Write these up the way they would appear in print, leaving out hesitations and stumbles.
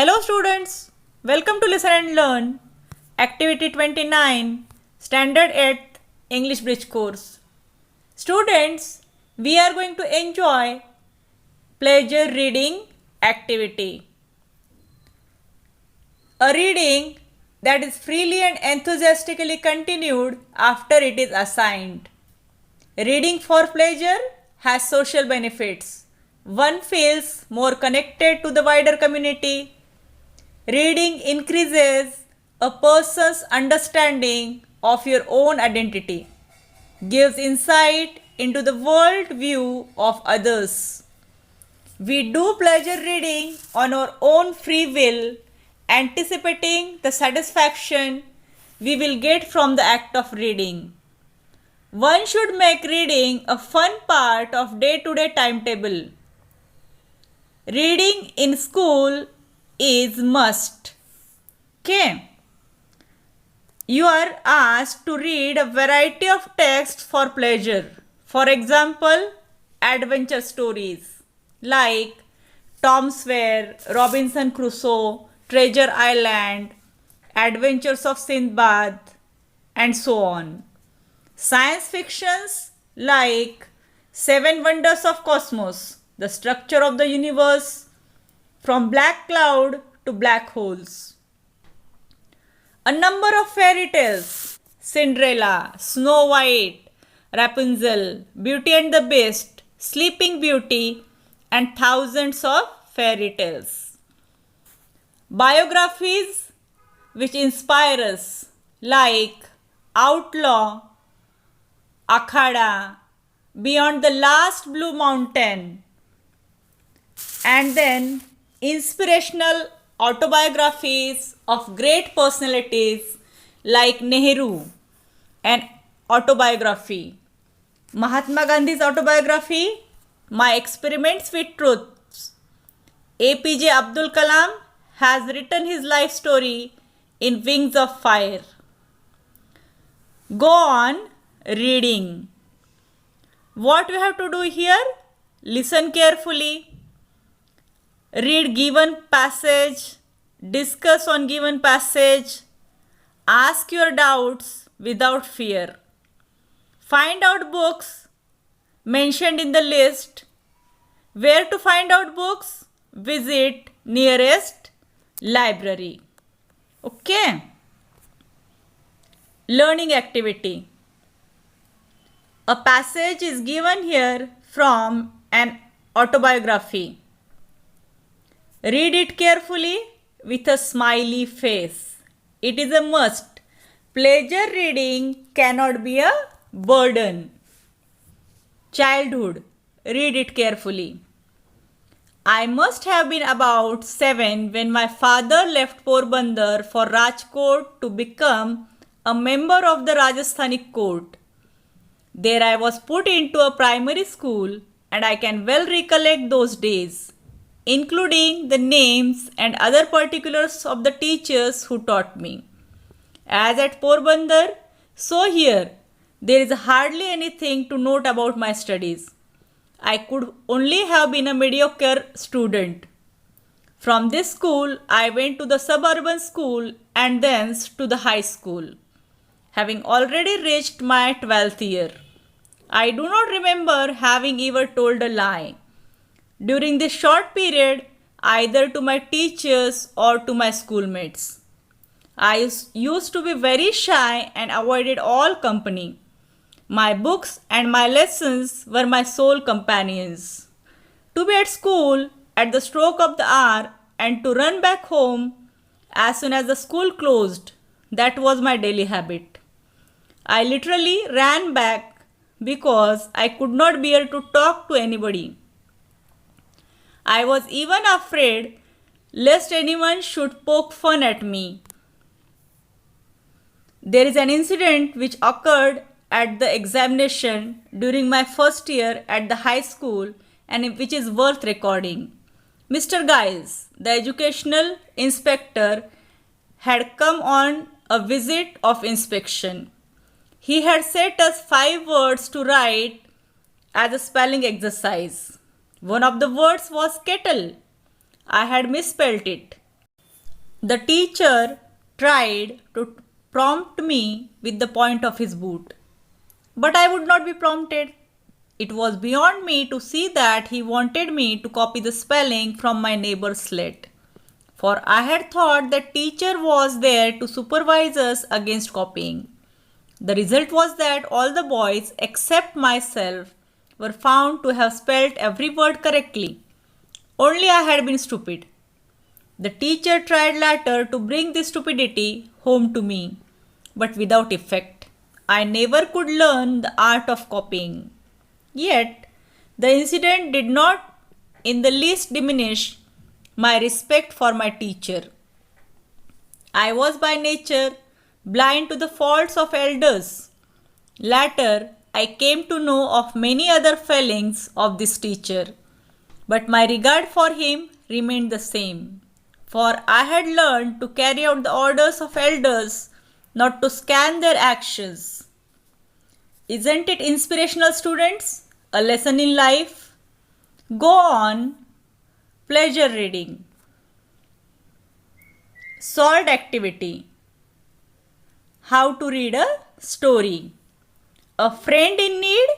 Hello students, welcome to Listen and Learn, Activity 29, Standard 8 English Bridge course. Students, we are going to enjoy pleasure reading activity. A reading that is freely and enthusiastically continued after it is assigned. Reading for pleasure has social benefits. One feels more connected to the wider community. Reading increases a person's understanding of your own identity, gives insight into the world view of others. We do pleasure reading on our own free will, anticipating the satisfaction we will get from the act of reading. One should make reading a fun part of day-to-day timetable. Reading in school is must. Okay. You are asked to read a variety of texts for pleasure. For example, adventure stories like Tom Sawyer, Robinson Crusoe, Treasure Island, Adventures of Sindbad, and so on. Science fictions like Seven Wonders of Cosmos, the structure of the universe, from black cloud to black holes. A number of fairy tales, Cinderella, Snow White, Rapunzel, Beauty and the Beast, Sleeping Beauty, and thousands of fairy tales. Biographies which inspire us like Outlaw, Akhada, Beyond the Last Blue Mountain, and then inspirational autobiographies of great personalities like Nehru, an autobiography, Mahatma Gandhi's autobiography, My Experiments with Truths. APJ Abdul Kalam has written his life story in Wings of Fire. Go on reading. What we have to do here? Listen carefully. Read given passage, discuss on given passage, ask your doubts without fear. Find out books mentioned in the list. Where to find out books? Visit nearest library. Okay. Learning activity. A passage is given here from an autobiography. Read it carefully with a smiley face. It is a must. Pleasure reading cannot be a burden. Childhood. Read it carefully. I must have been about 7 when my father left Porbandar for Rajkot to become a member of the Rajasthani court. There I was put into a primary school and I can well recollect those days, including the names and other particulars of the teachers who taught me. As at Porbandar, so here, there is hardly anything to note about my studies. I could only have been a mediocre student. From this school, I went to the suburban school and thence to the high school, having already reached my 12th year. I do not remember having ever told a lie during this short period, either to my teachers or to my schoolmates. I used to be very shy and avoided all company. My books and my lessons were my sole companions. To be at school at the stroke of the hour and to run back home as soon as the school closed, that was my daily habit. I literally ran back because I could not bear to talk to anybody. I was even afraid lest anyone should poke fun at me. There is an incident which occurred at the examination during my first year at the high school and which is worth recording. Mr. Giles, the educational inspector, had come on a visit of inspection. He had set us 5 words to write as a spelling exercise. One of the words was kettle. I had misspelt it. The teacher tried to prompt me with the point of his boot, but I would not be prompted. It was beyond me to see that he wanted me to copy the spelling from my neighbor's slate, for I had thought that teacher was there to supervise us against copying. The result was that all the boys except myself were found to have spelt every word correctly. Only I had been stupid. The teacher tried later to bring this stupidity home to me, but without effect. I never could learn the art of copying. Yet, the incident did not in the least diminish my respect for my teacher. I was by nature blind to the faults of elders. Later, I came to know of many other failings of this teacher, but my regard for him remained the same, for I had learned to carry out the orders of elders, not to scan their actions. Isn't it inspirational, students? A lesson in life? Go on. Pleasure reading. Solved activity. How to read a story. A friend in need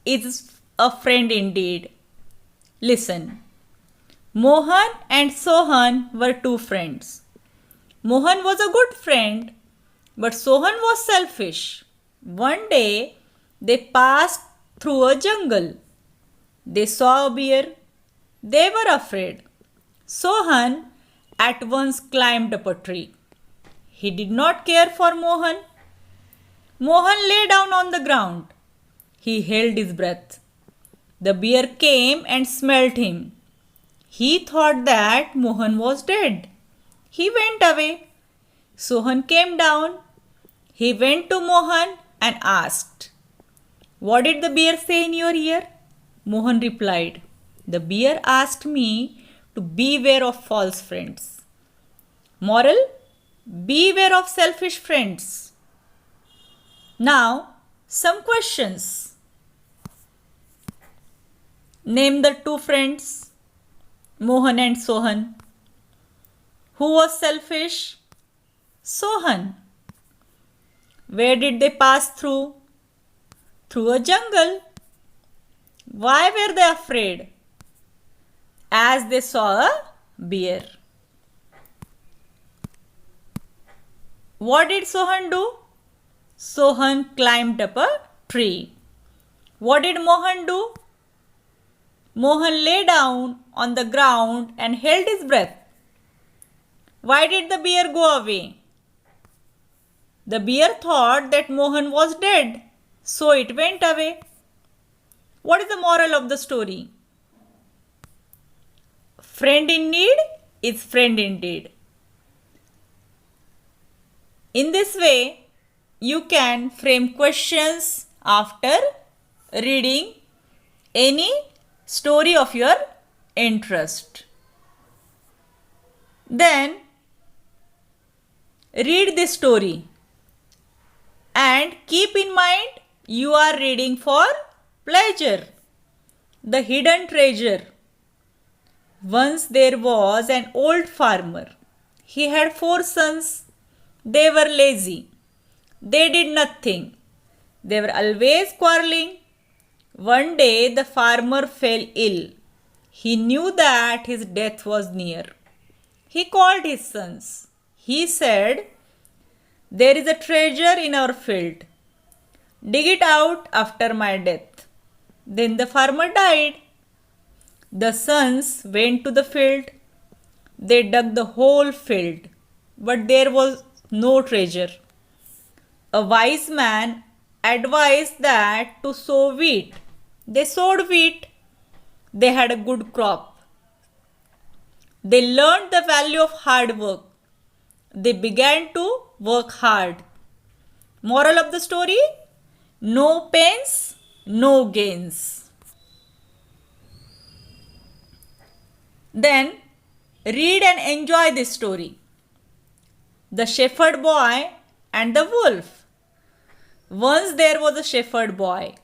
is a friend indeed. Listen. Mohan and Sohan were two friends. Mohan was a good friend, but Sohan was selfish. One day, they passed through a jungle. They saw a bear. They were afraid. Sohan at once climbed up a tree. He did not care for Mohan. Mohan lay down on the ground. He held his breath. The bear came and smelt him. He thought that Mohan was dead. He went away. Sohan came down. He went to Mohan and asked, "What did the bear say in your ear?" Mohan replied, "The bear asked me to beware of false friends." Moral: beware of selfish friends. Now, some questions. Name the two friends, Mohan and Sohan. Who was selfish? Sohan. Where did they pass through? Through a jungle. Why were they afraid? As they saw a bear. What did Sohan do? Sohan climbed up a tree. What did Mohan do? Mohan lay down on the ground and held his breath. Why did the bear go away? The bear thought that Mohan was dead, so it went away. What is the moral of the story? Friend in need is friend indeed. In this way, you can frame questions after reading any story of your interest. Then read this story and keep in mind you are reading for pleasure. The hidden treasure. Once there was an old farmer. He had 4 sons. They were lazy. They did nothing. They were always quarreling. One day the farmer fell ill. He knew that his death was near. He called his sons. He said, "There is a treasure in our field. Dig it out after my death." Then the farmer died. The sons went to the field. They dug the whole field, but there was no treasure. A wise man advised that to sow wheat. They sowed wheat. They had a good crop. They learned the value of hard work. They began to work hard. Moral of the story: no pains, no gains. Then read and enjoy this story. The Shepherd Boy and the Wolf. Once there was a shepherd boy.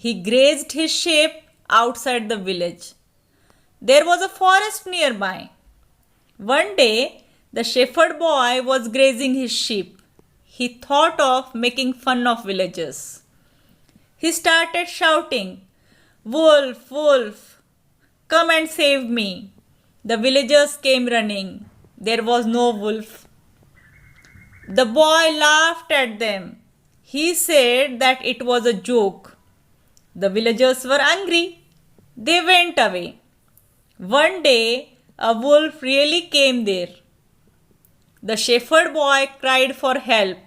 He grazed his sheep outside the village. There was a forest nearby. One day The shepherd boy was grazing his sheep. He thought of making fun of villagers. He started shouting, "Wolf, wolf, come and save me." The villagers came running. There was no wolf. The boy laughed at them. He said that it was a joke. The villagers were angry. They went away. One day, a wolf really came there. The shepherd boy cried for help,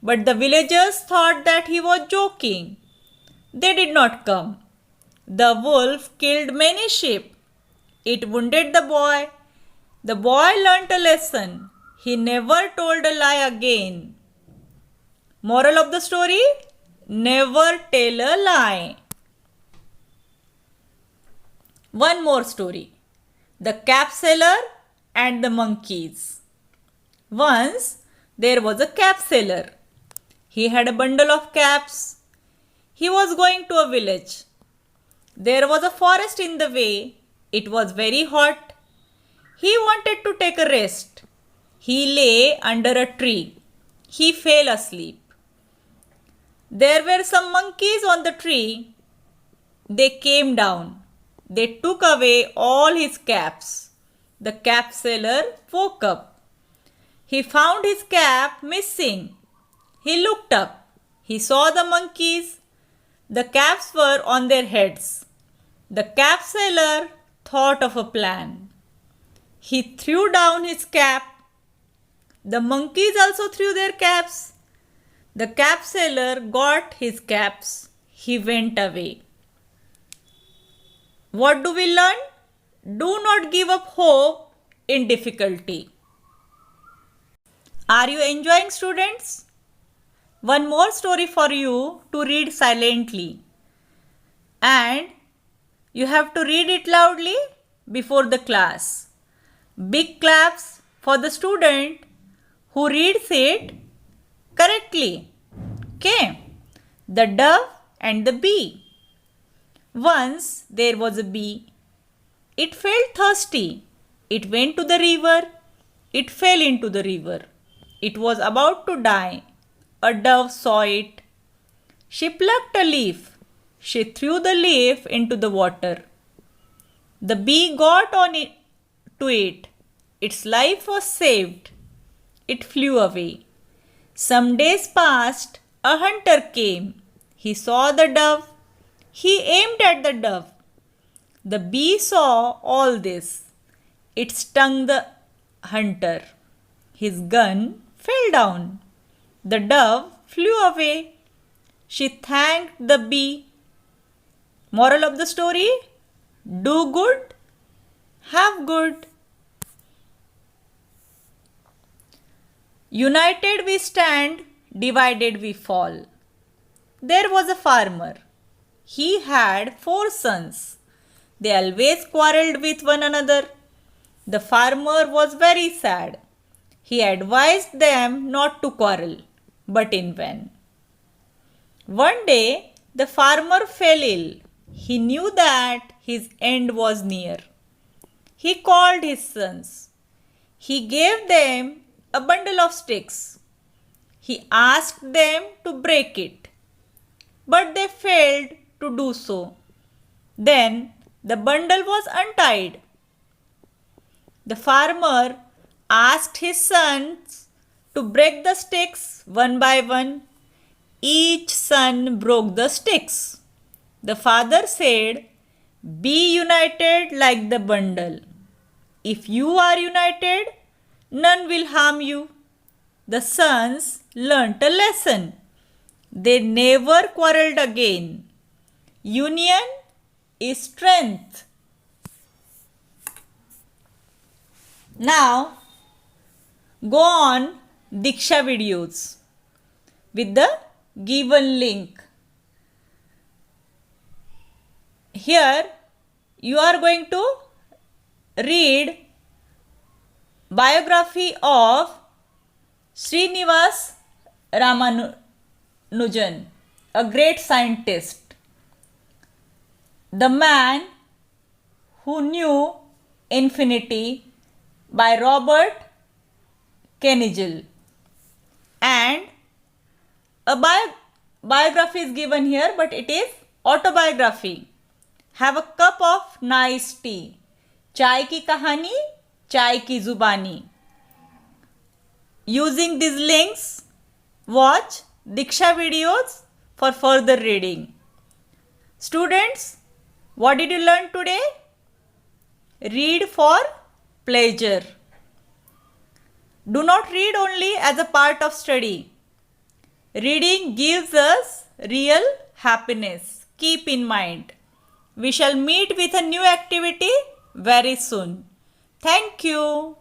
but the villagers thought that he was joking. They did not come. The wolf killed many sheep. It wounded the boy. The boy learnt a lesson. He never told a lie again. Moral of the story: never tell a lie. One more story. The cap seller and the monkeys. Once there was a cap seller. He had a bundle of caps. He was going to a village. There was a forest in the way. It was very hot. He wanted to take a rest. He lay under a tree. He fell asleep. There were some monkeys on the tree. They came down. They took away all his caps. The cap seller woke up. He found his cap missing. He looked up. He saw the monkeys. The caps were on their heads. The cap seller thought of a plan. He threw down his cap. The monkeys also threw their caps. The cap seller got his caps. He went away. What do we learn? Do not give up hope in difficulty. Are you enjoying, students? One more story for you to read silently. And you have to read it loudly before the class. Big claps for the student who reads it correctly. Okay? The dove and the bee. Once there was a bee. It felt thirsty. It went to the river. It fell into the river. It was about to die. A dove saw it. She plucked a leaf. She threw the leaf into the water. The bee got on it to it. Its life was saved. It flew away. Some days passed. A hunter came. He saw the dove. He aimed at the dove. The bee saw all this. It stung the hunter. His gun fell down. The dove flew away. She thanked the bee. Moral of the story: do good, have good. United we stand, divided we fall. There was a farmer. He had 4 sons. They always quarreled with one another. The farmer was very sad. He advised them not to quarrel, but in vain. One day, the farmer fell ill. He knew that his end was near. He called his sons. He gave them a bundle of sticks. He asked them to break it, but they failed to do so. Then the bundle was untied. The farmer asked his sons to break the sticks one by one. Each son broke the sticks. The father said, "Be united like the bundle. If you are united, none will harm you." The sons learnt a lesson. They never quarreled again. Union is strength. Now, go on Diksha videos with the given link. Here you are going to read biography of Srinivas Ramanujan, a great scientist, the man who knew infinity, by Robert Kenigel. And a biography is given here, but it is autobiography. Have a cup of nice tea. चाय की कहानी, चाय की जुबानी. Using these links, watch Diksha videos for further reading. Students, what did you learn today? Read for pleasure. Do not read only as a part of study. Reading gives us real happiness. Keep in mind. We shall meet with a new activity very soon. Thank you.